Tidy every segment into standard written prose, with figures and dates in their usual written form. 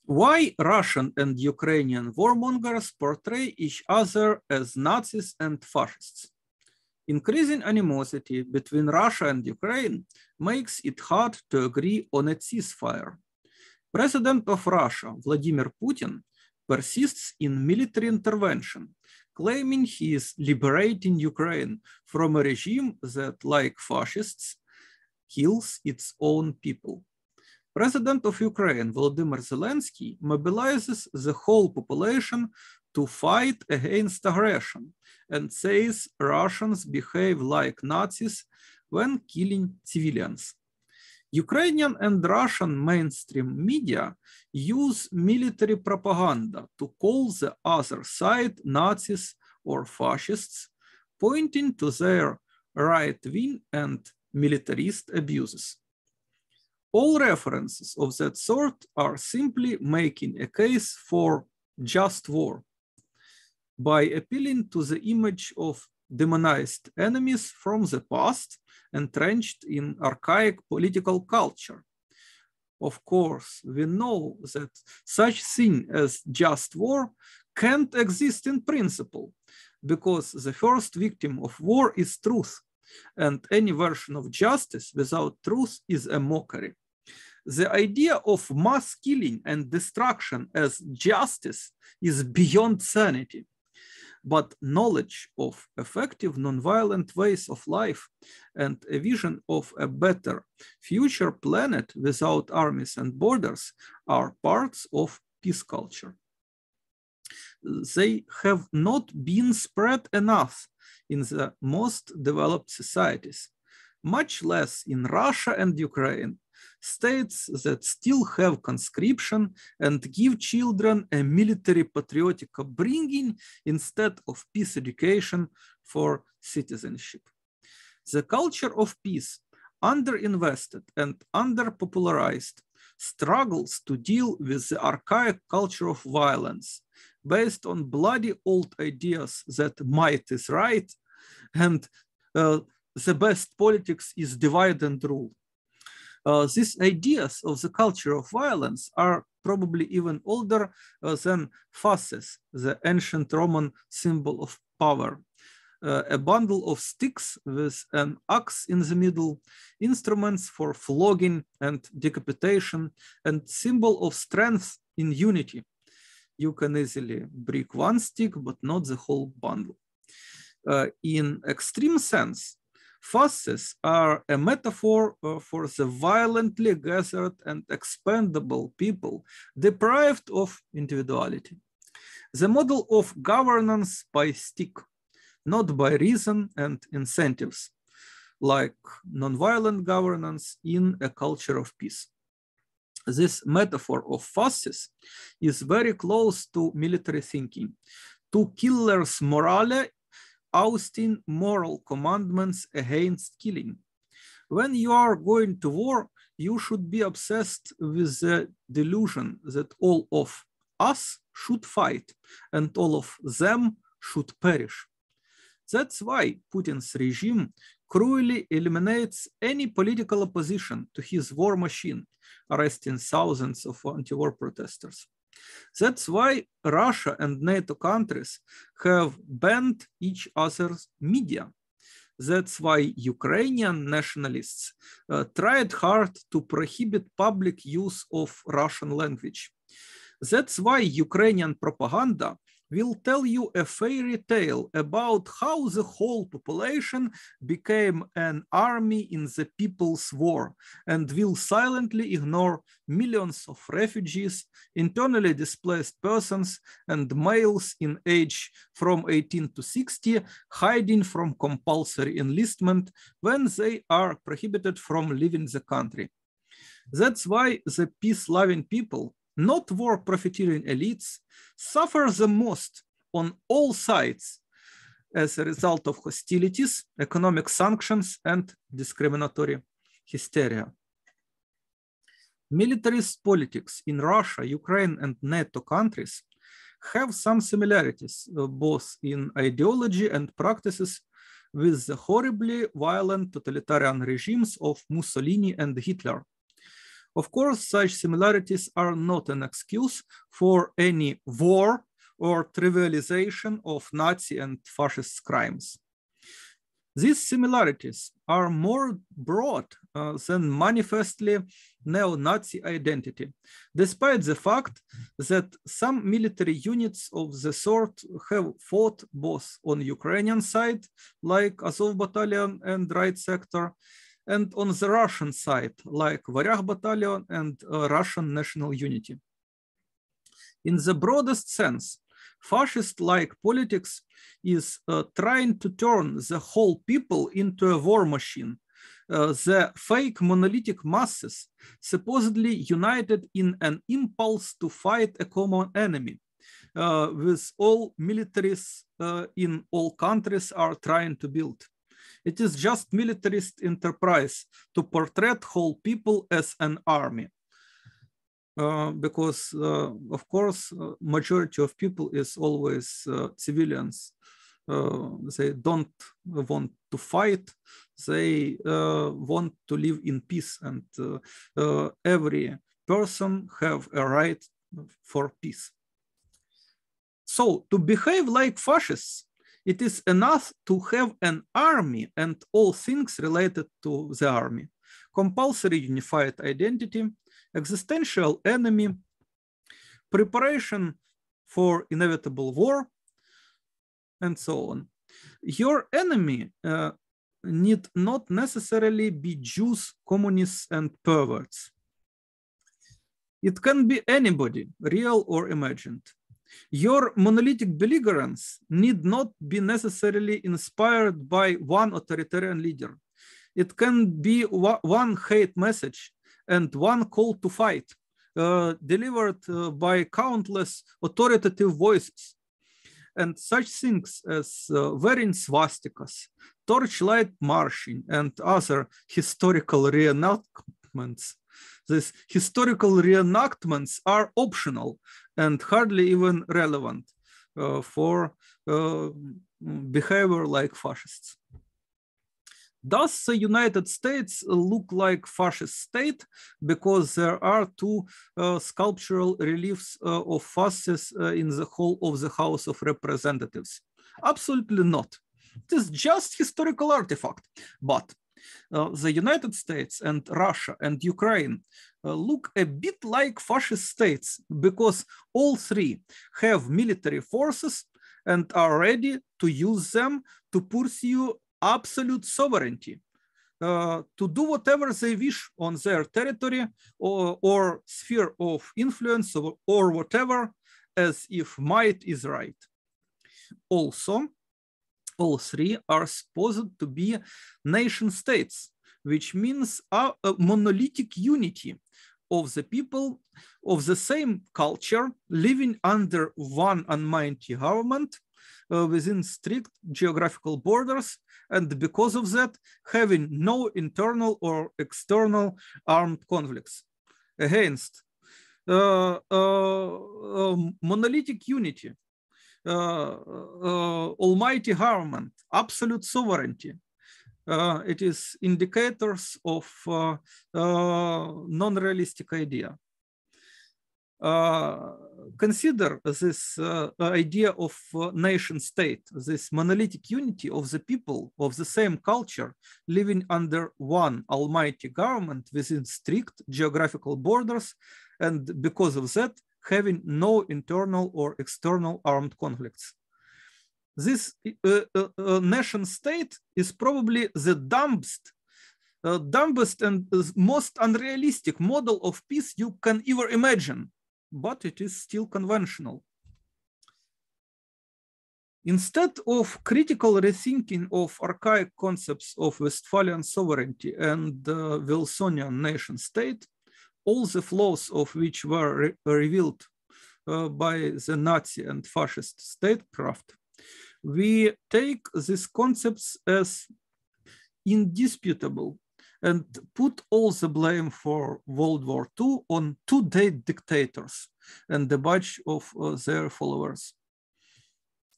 Why Russian and Ukrainian warmongers portray each other as Nazis and fascists? Increasing animosity between Russia and Ukraine makes it hard to agree on a ceasefire. President of Russia, Vladimir Putin, persists in military intervention, claiming he is liberating Ukraine from a regime that, like fascists, kills its own people. President of Ukraine, Volodymyr Zelensky, mobilizes the whole population to fight against aggression and says Russians behave like Nazis when killing civilians. Ukrainian and Russian mainstream media use military propaganda to call the other side Nazis or fascists, pointing to their right-wing and militarist abuses. All references of that sort are simply making a case for just war by appealing to the image of demonized enemies from the past entrenched in archaic political culture. Of course, we know that such thing as just war can't exist in principle because the first victim of war is truth, and any version of justice without truth is a mockery. The idea of mass killing and destruction as justice is beyond sanity. But knowledge of effective nonviolent ways of life and a vision of a better future planet without armies and borders are parts of peace culture. They have not been spread enough in the most developed societies, much less in Russia and Ukraine, states that still have conscription and give children a military patriotic upbringing instead of peace education for citizenship. The culture of peace, underinvested and underpopularized, struggles to deal with the archaic culture of violence based on bloody old ideas that might is right and the best politics is divide and rule. These ideas of the culture of violence are probably even older than fasces, the ancient Roman symbol of power. A bundle of sticks with an axe in the middle, instruments for flogging and decapitation, and symbol of strength in unity. You can easily break one stick, but not the whole bundle. In extreme sense, fasces are a metaphor for the violently gathered and expendable people deprived of individuality. The model of governance by stick, not by reason and incentives, like nonviolent governance in a culture of peace. This metaphor of fasces is very close to military thinking, to killers' morale ousting moral commandments against killing. When you are going to war, you should be obsessed with the delusion that all of us should fight and all of them should perish. That's why Putin's regime cruelly eliminates any political opposition to his war machine, arresting thousands of anti-war protesters. That's why Russia and NATO countries have banned each other's media. That's why Ukrainian nationalists tried hard to prohibit public use of Russian language. That's why Ukrainian propaganda will tell you a fairy tale about how the whole population became an army in the People's War and will silently ignore millions of refugees, internally displaced persons, and males in age from 18 to 60 hiding from compulsory enlistment when they are prohibited from leaving the country. That's why the peace-loving people, not war-profiteering elites, suffer the most on all sides as a result of hostilities, economic sanctions, and discriminatory hysteria. Militarist politics in Russia, Ukraine, and NATO countries have some similarities, both in ideology and practices, with the horribly violent totalitarian regimes of Mussolini and Hitler. Of course, such similarities are not an excuse for any war or trivialization of Nazi and fascist crimes. These similarities are more broad than manifestly neo-Nazi identity, despite the fact that some military units of the sort have fought both on Ukrainian side, like Azov Battalion and Right Sector, and on the Russian side, like Varyak Battalion and Russian National Unity. In the broadest sense, fascist-like politics is trying to turn the whole people into a war machine. The fake monolithic masses supposedly united in an impulse to fight a common enemy, with all militaries in all countries are trying to build. It is just militarist enterprise to portray whole people as an army. Because of course, majority of people is always civilians. They don't want to fight. They want to live in peace, and every person have a right for peace. So to behave like fascists, it is enough to have an army and all things related to the army. Compulsory unified identity, existential enemy, preparation for inevitable war, and so on. Your enemy need not necessarily be Jews, communists, and perverts. It can be anybody, real or imagined. Your monolithic belligerents need not be necessarily inspired by one authoritarian leader. It can be one hate message and one call to fight, delivered by countless authoritative voices. And such things as wearing swastikas, torchlight marching, and other historical reenactments. These historical reenactments are optional and hardly even relevant for behavior like fascists. Does the United States look like fascist state because there are two sculptural reliefs of fascists in the whole of the House of Representatives? Absolutely not. It is just historical artifact. But the United States and Russia and Ukraine look a bit like fascist states because all three have military forces and are ready to use them to pursue absolute sovereignty, to do whatever they wish on their territory or sphere of influence or whatever, as if might is right. Also, all three are supposed to be nation states, which means a monolithic unity of the people of the same culture living under one almighty government within strict geographical borders, and because of that, having no internal or external armed conflicts. Against monolithic unity, almighty government, absolute sovereignty. It is indicators of non-realistic idea. Consider this idea of nation state, this monolithic unity of the people of the same culture living under one almighty government within strict geographical borders, and because of that, having no internal or external armed conflicts. This nation state is probably the dumbest and most unrealistic model of peace you can ever imagine, but it is still conventional. Instead of critical rethinking of archaic concepts of Westphalian sovereignty and Wilsonian nation state, all the flaws of which were revealed by the Nazi and fascist statecraft, we take these concepts as indisputable and put all the blame for World War II on two-day dictators and a bunch of their followers.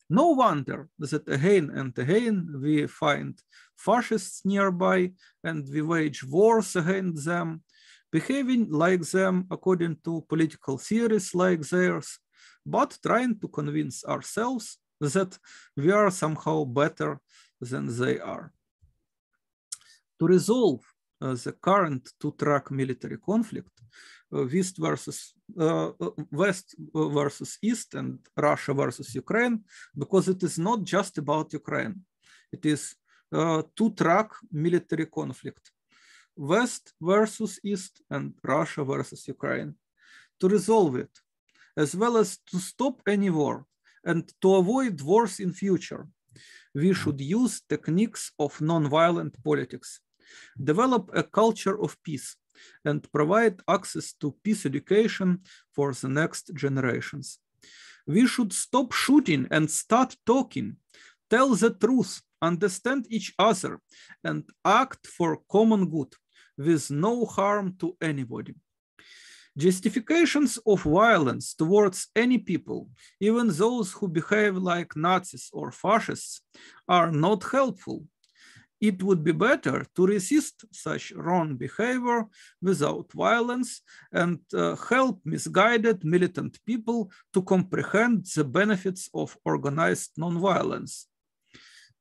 No wonder that again and again we find fascists nearby and we wage wars against them. behaving like them according to political theories like theirs, but trying to convince ourselves that we are somehow better than they are. To resolve the current two-track military conflict, West versus East and Russia versus Ukraine, because it is not just about Ukraine. It is a two-track military conflict, West versus East and Russia versus Ukraine. To resolve it, as well as to stop any war and to avoid wars in future, we should use techniques of nonviolent politics, develop a culture of peace, and provide access to peace education for the next generations. We should stop shooting and start talking, tell the truth, understand each other, and act for common good with no harm to anybody. Justifications of violence towards any people, even those who behave like Nazis or fascists, are not helpful. It would be better to resist such wrong behavior without violence and help misguided militant people to comprehend the benefits of organized nonviolence.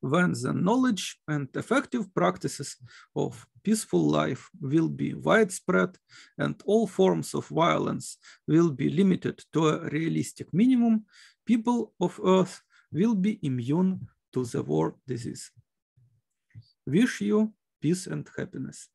When the knowledge and effective practices of peaceful life will be widespread and all forms of violence will be limited to a realistic minimum, people of Earth will be immune to the war disease. Wish you peace and happiness.